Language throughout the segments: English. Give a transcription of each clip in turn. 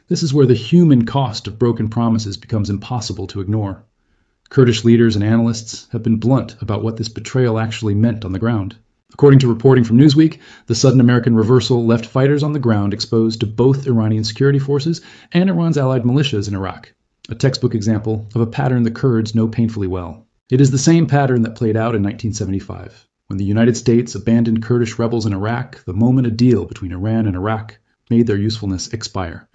This is where the human cost of broken promises becomes impossible to ignore. Kurdish leaders and analysts have been blunt about what this betrayal actually meant on the ground. According to reporting from Newsweek, the sudden American reversal left fighters on the ground exposed to both Iranian security forces and Iran's allied militias in Iraq, a textbook example of a pattern the Kurds know painfully well. It is the same pattern that played out in 1975. When the United States abandoned Kurdish rebels in Iraq, the moment a deal between Iran and Iraq made their usefulness expire.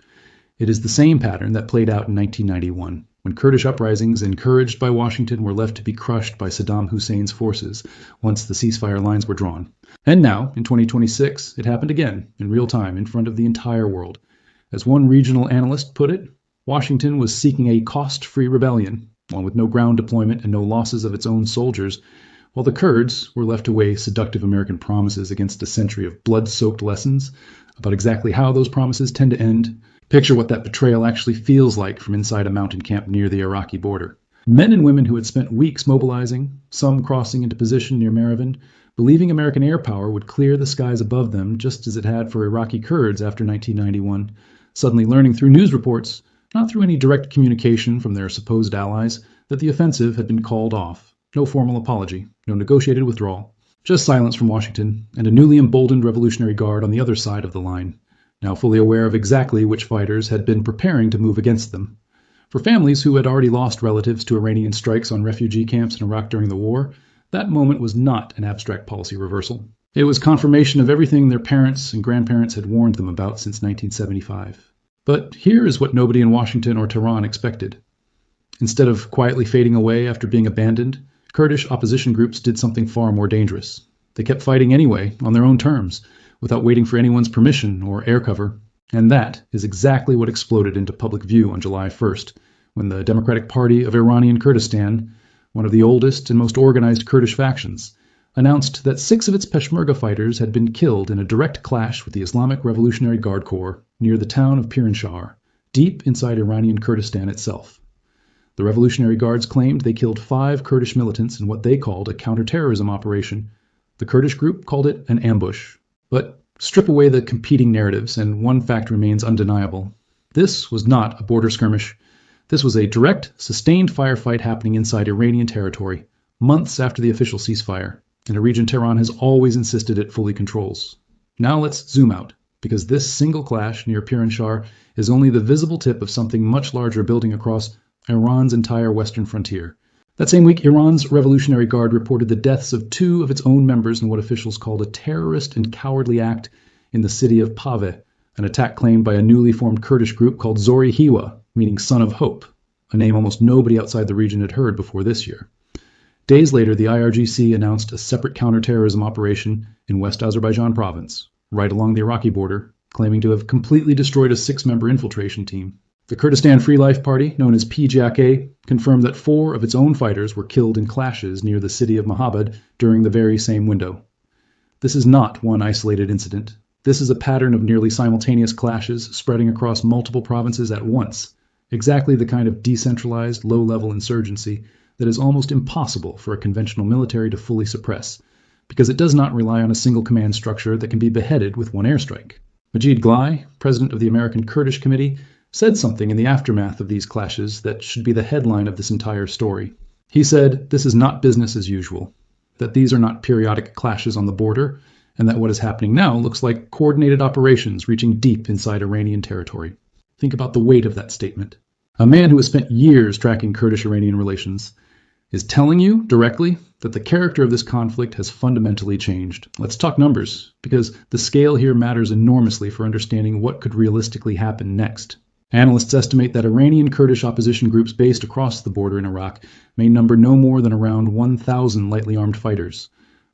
It is the same pattern that played out in 1991, when Kurdish uprisings encouraged by Washington were left to be crushed by Saddam Hussein's forces once the ceasefire lines were drawn. And now, in 2026, it happened again, in real time, in front of the entire world. As one regional analyst put it, Washington was seeking a cost-free rebellion, one with no ground deployment and no losses of its own soldiers, while the Kurds were left to weigh seductive American promises against a century of blood-soaked lessons about exactly how those promises tend to end. Picture what that betrayal actually feels like from inside a mountain camp near the Iraqi border. Men and women who had spent weeks mobilizing, some crossing into position near Maravan, believing American air power would clear the skies above them just as it had for Iraqi Kurds after 1991, suddenly learning through news reports, not through any direct communication from their supposed allies, that the offensive had been called off. No formal apology, no negotiated withdrawal, just silence from Washington and a newly emboldened Revolutionary Guard on the other side of the line, now fully aware of exactly which fighters had been preparing to move against them. For families who had already lost relatives to Iranian strikes on refugee camps in Iraq during the war, that moment was not an abstract policy reversal. It was confirmation of everything their parents and grandparents had warned them about since 1975. But here is what nobody in Washington or Tehran expected. Instead of quietly fading away after being abandoned, Kurdish opposition groups did something far more dangerous. They kept fighting anyway, on their own terms, without waiting for anyone's permission or air cover. And that is exactly what exploded into public view on July 1st, when the Democratic Party of Iranian Kurdistan, one of the oldest and most organized Kurdish factions, announced that 6 of its Peshmerga fighters had been killed in a direct clash with the Islamic Revolutionary Guard Corps near the town of Piran, deep inside Iranian Kurdistan itself. The Revolutionary Guards claimed they killed 5 Kurdish militants in what they called a counterterrorism operation. The Kurdish group called it an ambush. But strip away the competing narratives, and one fact remains undeniable. This was not a border skirmish. This was a direct, sustained firefight happening inside Iranian territory, months after the official ceasefire, in a region Tehran has always insisted it fully controls. Now let's zoom out, because this single clash near Piran is only the visible tip of something much larger building across Iran's entire western frontier. That same week, Iran's Revolutionary Guard reported the deaths of 2 of its own members in what officials called a terrorist and cowardly act in the city of Pave, an attack claimed by a newly formed Kurdish group called Zori Hiwa, meaning Son of Hope, a name almost nobody outside the region had heard before this year. Days later, the IRGC announced a separate counterterrorism operation in West Azerbaijan province, right along the Iraqi border, claiming to have completely destroyed a 6-member infiltration team. The Kurdistan Free Life Party, known as PJAK, confirmed that 4 of its own fighters were killed in clashes near the city of Mahabad during the very same window. This is not one isolated incident. This is a pattern of nearly simultaneous clashes spreading across multiple provinces at once, exactly the kind of decentralized, low-level insurgency that is almost impossible for a conventional military to fully suppress, because it does not rely on a single command structure that can be beheaded with one airstrike. Majid Glai, president of the American Kurdish Committee, said something in the aftermath of these clashes that should be the headline of this entire story. He said, "This is not business as usual, that these are not periodic clashes on the border, and that what is happening now looks like coordinated operations reaching deep inside Iranian territory." Think about the weight of that statement. A man who has spent years tracking Kurdish-Iranian relations is telling you directly that the character of this conflict has fundamentally changed. Let's talk numbers, because the scale here matters enormously for understanding what could realistically happen next. Analysts estimate that Iranian Kurdish opposition groups based across the border in Iraq may number no more than around 1,000 lightly armed fighters,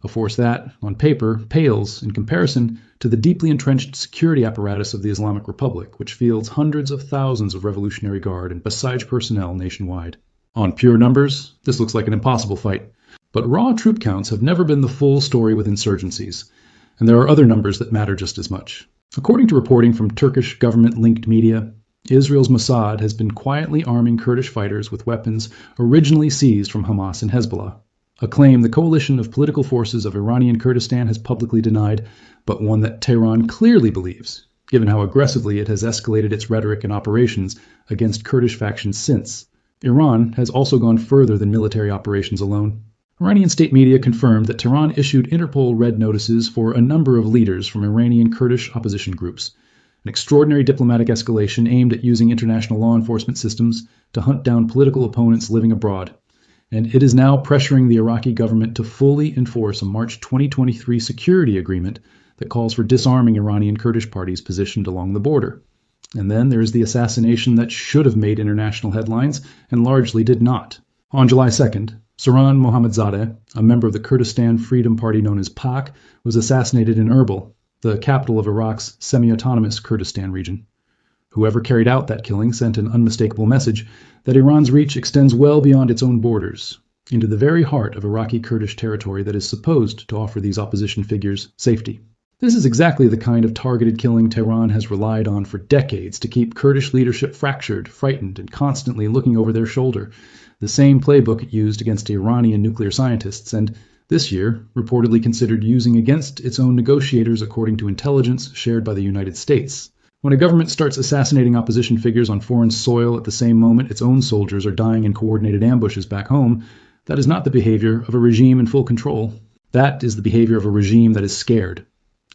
a force that, on paper, pales in comparison to the deeply entrenched security apparatus of the Islamic Republic, which fields hundreds of thousands of Revolutionary Guard and Basij personnel nationwide. On pure numbers, this looks like an impossible fight, but raw troop counts have never been the full story with insurgencies, and there are other numbers that matter just as much. According to reporting from Turkish government-linked media, Israel's Mossad has been quietly arming Kurdish fighters with weapons originally seized from Hamas and Hezbollah, a claim the coalition of political forces of Iranian Kurdistan has publicly denied, but one that Tehran clearly believes, given how aggressively it has escalated its rhetoric and operations against Kurdish factions since. Iran has also gone further than military operations alone. Iranian state media confirmed that Tehran issued Interpol red notices for a number of leaders from Iranian Kurdish opposition groups, an extraordinary diplomatic escalation aimed at using international law enforcement systems to hunt down political opponents living abroad. And it is now pressuring the Iraqi government to fully enforce a March 2023 security agreement that calls for disarming Iranian Kurdish parties positioned along the border. And then there is the assassination that should have made international headlines and largely did not. On July 2nd, Saran Mohammadzadeh, a member of the Kurdistan Freedom Party known as PAK, was assassinated in Erbil, the capital of Iraq's semi-autonomous Kurdistan region. Whoever carried out that killing sent an unmistakable message that Iran's reach extends well beyond its own borders, into the very heart of Iraqi Kurdish territory that is supposed to offer these opposition figures safety. This is exactly the kind of targeted killing Tehran has relied on for decades to keep Kurdish leadership fractured, frightened, and constantly looking over their shoulder. The same playbook it used against Iranian nuclear scientists, and this year reportedly considered using against its own negotiators according to intelligence shared by the United States. When a government starts assassinating opposition figures on foreign soil at the same moment its own soldiers are dying in coordinated ambushes back home, that is not the behavior of a regime in full control. That is the behavior of a regime that is scared.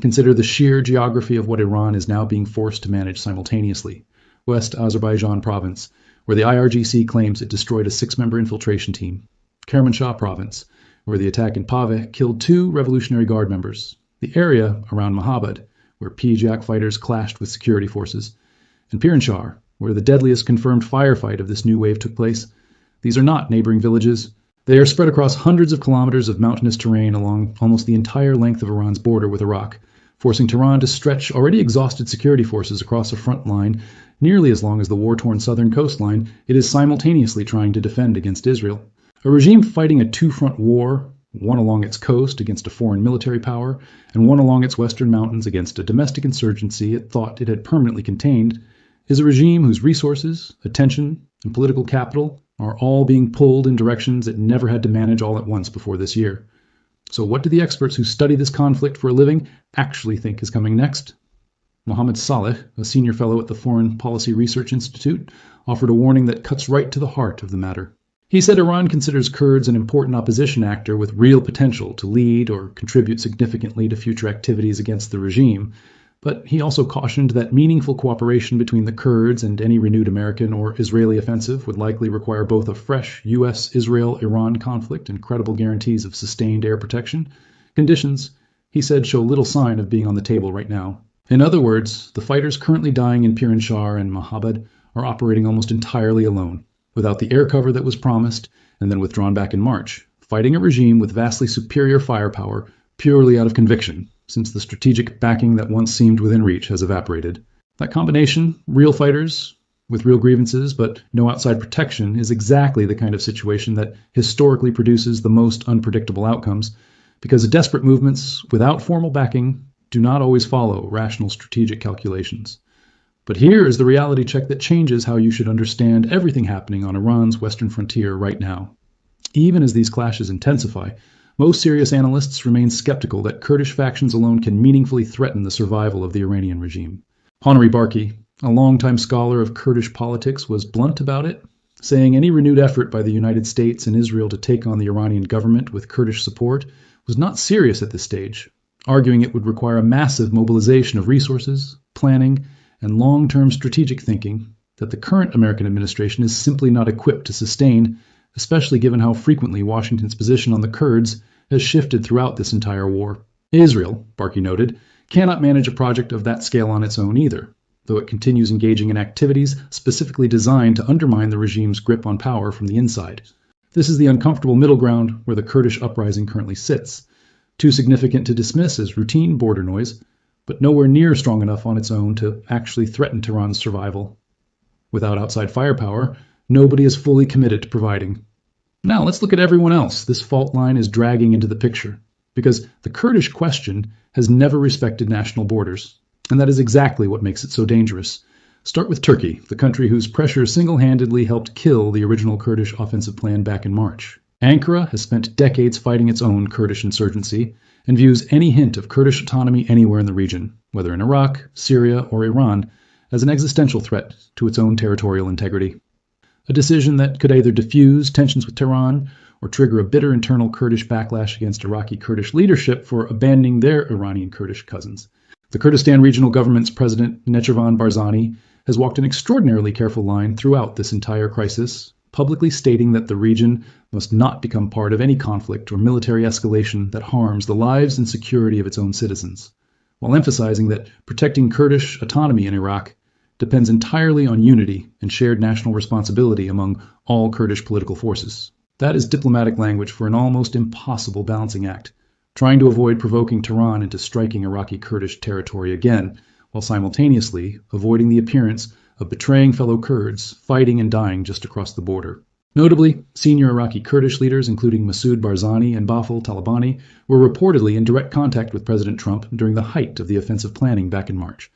Consider the sheer geography of what Iran is now being forced to manage simultaneously. West Azerbaijan province, where the IRGC claims it destroyed a 6-member infiltration team. Kermanshah province, where the attack in Pave killed 2 Revolutionary Guard members. The area around Mahabad, where PJAK fighters clashed with security forces. And Piranshah, where the deadliest confirmed firefight of this new wave took place. These are not neighboring villages. They are spread across hundreds of kilometers of mountainous terrain along almost the entire length of Iran's border with Iraq, forcing Tehran to stretch already exhausted security forces across a front line nearly as long as the war-torn southern coastline it is simultaneously trying to defend against Israel. A regime fighting a 2-front war, one along its coast against a foreign military power, and one along its western mountains against a domestic insurgency it thought it had permanently contained, is a regime whose resources, attention, and political capital are all being pulled in directions it never had to manage all at once before this year. So what do the experts who study this conflict for a living actually think is coming next? Mohammed Saleh, a senior fellow at the Foreign Policy Research Institute, offered a warning that cuts right to the heart of the matter. He said Iran considers Kurds an important opposition actor with real potential to lead or contribute significantly to future activities against the regime, but he also cautioned that meaningful cooperation between the Kurds and any renewed American or Israeli offensive would likely require both a fresh U.S.-Israel-Iran conflict and credible guarantees of sustained air protection. Conditions, he said, show little sign of being on the table right now. In other words, the fighters currently dying in Piranshah and Mahabad are operating almost entirely alone, without the air cover that was promised and then withdrawn back in March, fighting a regime with vastly superior firepower purely out of conviction, since the strategic backing that once seemed within reach has evaporated. That combination, real fighters with real grievances but no outside protection, is exactly the kind of situation that historically produces the most unpredictable outcomes, because desperate movements without formal backing do not always follow rational strategic calculations. But here is the reality check that changes how you should understand everything happening on Iran's western frontier right now. Even as these clashes intensify, most serious analysts remain skeptical that Kurdish factions alone can meaningfully threaten the survival of the Iranian regime. Honori Barki, a longtime scholar of Kurdish politics, was blunt about it, saying any renewed effort by the United States and Israel to take on the Iranian government with Kurdish support was not serious at this stage, arguing it would require a massive mobilization of resources, planning, and long-term strategic thinking that the current American administration is simply not equipped to sustain, especially given how frequently Washington's position on the Kurds has shifted throughout this entire war. Israel, Barki noted, cannot manage a project of that scale on its own either, though it continues engaging in activities specifically designed to undermine the regime's grip on power from the inside. This is the uncomfortable middle ground where the Kurdish uprising currently sits, too significant to dismiss as routine border noise, but nowhere near strong enough on its own to actually threaten Tehran's survival. Without outside firepower, nobody is fully committed to providing. Now let's look at everyone else this fault line is dragging into the picture, because the Kurdish question has never respected national borders, and that is exactly what makes it so dangerous. Start with Turkey, the country whose pressure single-handedly helped kill the original Kurdish offensive plan back in March. Ankara has spent decades fighting its own Kurdish insurgency, and views any hint of Kurdish autonomy anywhere in the region, whether in Iraq, Syria, or Iran, as an existential threat to its own territorial integrity. A decision that could either diffuse tensions with Tehran or trigger a bitter internal Kurdish backlash against Iraqi Kurdish leadership for abandoning their Iranian Kurdish cousins. The Kurdistan Regional Government's president, Nechirvan Barzani, has walked an extraordinarily careful line throughout this entire crisis, publicly stating that the region must not become part of any conflict or military escalation that harms the lives and security of its own citizens, while emphasizing that protecting Kurdish autonomy in Iraq depends entirely on unity and shared national responsibility among all Kurdish political forces. That is diplomatic language for an almost impossible balancing act, trying to avoid provoking Tehran into striking Iraqi Kurdish territory again, while simultaneously avoiding the appearance of betraying fellow Kurds fighting and dying just across the border. Notably, senior Iraqi Kurdish leaders, including Masoud Barzani and Bafel Talabani, were reportedly in direct contact with President Trump during the height of the offensive planning back in March,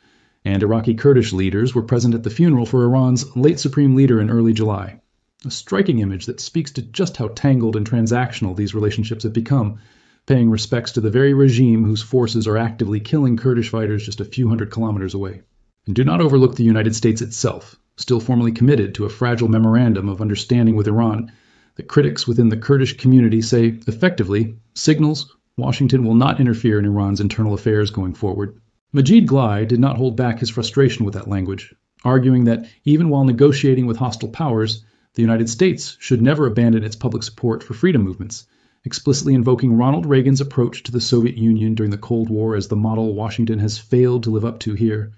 and Iraqi Kurdish leaders were present at the funeral for Iran's late supreme leader in early July. A striking image that speaks to just how tangled and transactional these relationships have become, paying respects to the very regime whose forces are actively killing Kurdish fighters just a few hundred kilometers away. And do not overlook the United States itself, still formally committed to a fragile memorandum of understanding with Iran that critics within the Kurdish community say effectively signals Washington will not interfere in Iran's internal affairs going forward. Majid Glai did not hold back his frustration with that language, arguing that even while negotiating with hostile powers, the United States should never abandon its public support for freedom movements, explicitly invoking Ronald Reagan's approach to the Soviet Union during the Cold War as the model Washington has failed to live up to here.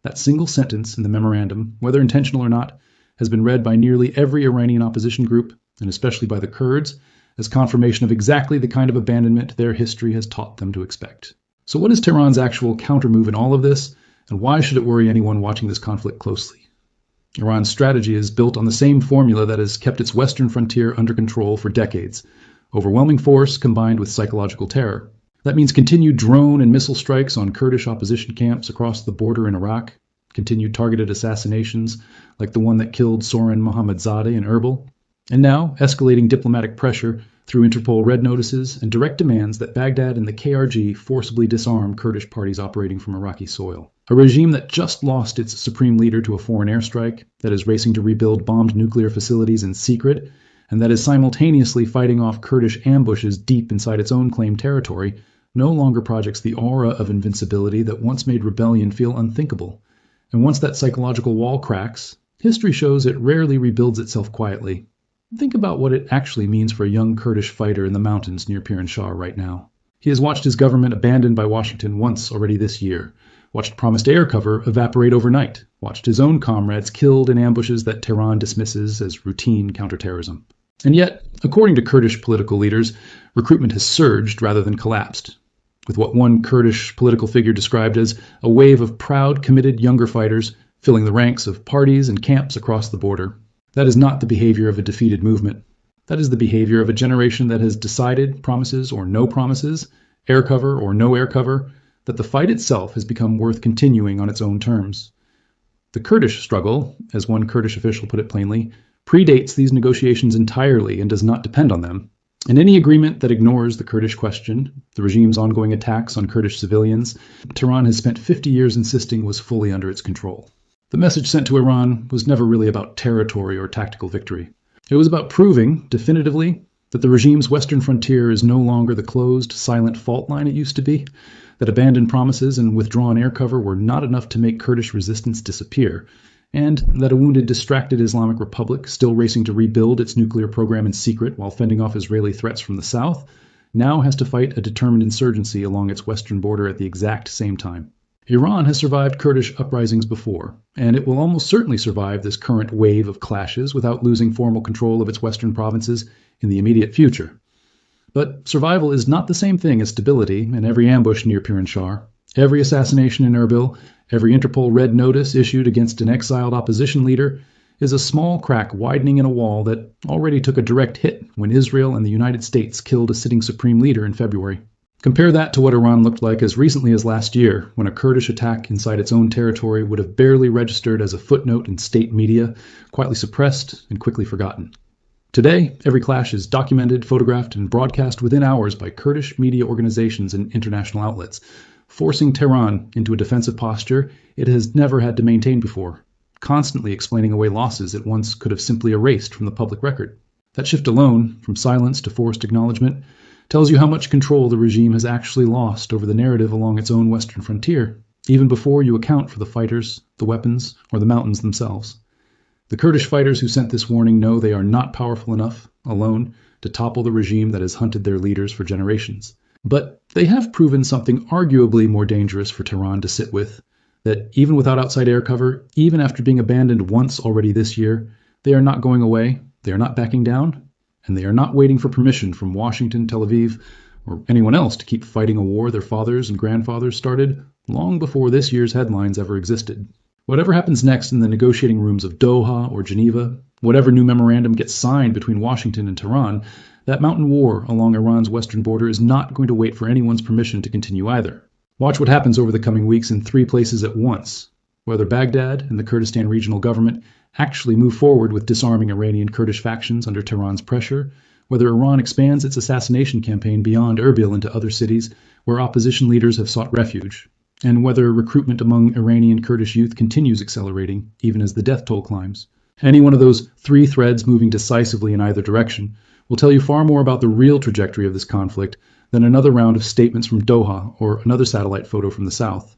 That single sentence in the memorandum, whether intentional or not, has been read by nearly every Iranian opposition group, and especially by the Kurds, as confirmation of exactly the kind of abandonment their history has taught them to expect. So what is Tehran's actual countermove in all of this, and why should it worry anyone watching this conflict closely? Iran's strategy is built on the same formula that has kept its western frontier under control for decades: overwhelming force combined with psychological terror. That means continued drone and missile strikes on Kurdish opposition camps across the border in Iraq, continued targeted assassinations like the one that killed Sorin Mohammadzadeh in Erbil, and now escalating diplomatic pressure through Interpol red notices and direct demands that Baghdad and the KRG forcibly disarm Kurdish parties operating from Iraqi soil. A regime that just lost its supreme leader to a foreign airstrike, that is racing to rebuild bombed nuclear facilities in secret, and that is simultaneously fighting off Kurdish ambushes deep inside its own claimed territory, no longer projects the aura of invincibility that once made rebellion feel unthinkable. And once that psychological wall cracks, history shows it rarely rebuilds itself quietly. Think about what it actually means for a young Kurdish fighter in the mountains near Pir Shah right now. He has watched his government abandoned by Washington once already this year, watched promised air cover evaporate overnight, watched his own comrades killed in ambushes that Tehran dismisses as routine counterterrorism. And yet, according to Kurdish political leaders, recruitment has surged rather than collapsed, with what one Kurdish political figure described as a wave of proud, committed younger fighters filling the ranks of parties and camps across the border. That is not the behavior of a defeated movement. That is the behavior of a generation that has decided, promises or no promises, air cover or no air cover, that the fight itself has become worth continuing on its own terms. The Kurdish struggle, as one Kurdish official put it plainly, predates these negotiations entirely and does not depend on them. And any agreement that ignores the Kurdish question, the regime's ongoing attacks on Kurdish civilians, Tehran has spent 50 years insisting was fully under its control. The message sent to Iran was never really about territory or tactical victory. It was about proving, definitively, that the regime's western frontier is no longer the closed, silent fault line it used to be, that abandoned promises and withdrawn air cover were not enough to make Kurdish resistance disappear, and that a wounded, distracted Islamic Republic, still racing to rebuild its nuclear program in secret while fending off Israeli threats from the south, now has to fight a determined insurgency along its western border at the exact same time. Iran has survived Kurdish uprisings before, and it will almost certainly survive this current wave of clashes without losing formal control of its western provinces in the immediate future. But survival is not the same thing as stability, and every ambush near Pir Shah, every assassination in Erbil, every Interpol red notice issued against an exiled opposition leader is a small crack widening in a wall that already took a direct hit when Israel and the United States killed a sitting supreme leader in February. Compare that to what Iran looked like as recently as last year, when a Kurdish attack inside its own territory would have barely registered as a footnote in state media, quietly suppressed and quickly forgotten. Today, every clash is documented, photographed, and broadcast within hours by Kurdish media organizations and international outlets, forcing Tehran into a defensive posture it has never had to maintain before, constantly explaining away losses it once could have simply erased from the public record. That shift alone, from silence to forced acknowledgement, tells you how much control the regime has actually lost over the narrative along its own western frontier, even before you account for the fighters, the weapons, or the mountains themselves. The Kurdish fighters who sent this warning know they are not powerful enough, alone, to topple the regime that has hunted their leaders for generations. But they have proven something arguably more dangerous for Tehran to sit with, that even without outside air cover, even after being abandoned once already this year, they are not going away, they are not backing down, and they are not waiting for permission from Washington, Tel Aviv, or anyone else to keep fighting a war their fathers and grandfathers started long before this year's headlines ever existed. Whatever happens next in the negotiating rooms of Doha or Geneva, whatever new memorandum gets signed between Washington and Tehran, that mountain war along Iran's western border is not going to wait for anyone's permission to continue either. Watch what happens over the coming weeks in 3 places at once, whether Baghdad and the Kurdistan regional government actually move forward with disarming Iranian Kurdish factions under Tehran's pressure, whether Iran expands its assassination campaign beyond Erbil into other cities where opposition leaders have sought refuge, and whether recruitment among Iranian Kurdish youth continues accelerating, even as the death toll climbs. Any one of those 3 threads moving decisively in either direction will tell you far more about the real trajectory of this conflict than another round of statements from Doha or another satellite photo from the south.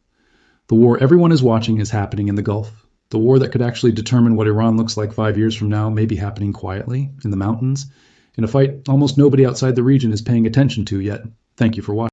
The war everyone is watching is happening in the Gulf. The war that could actually determine what Iran looks like 5 years from now may be happening quietly, in the mountains, in a fight almost nobody outside the region is paying attention to yet. Thank you for watching.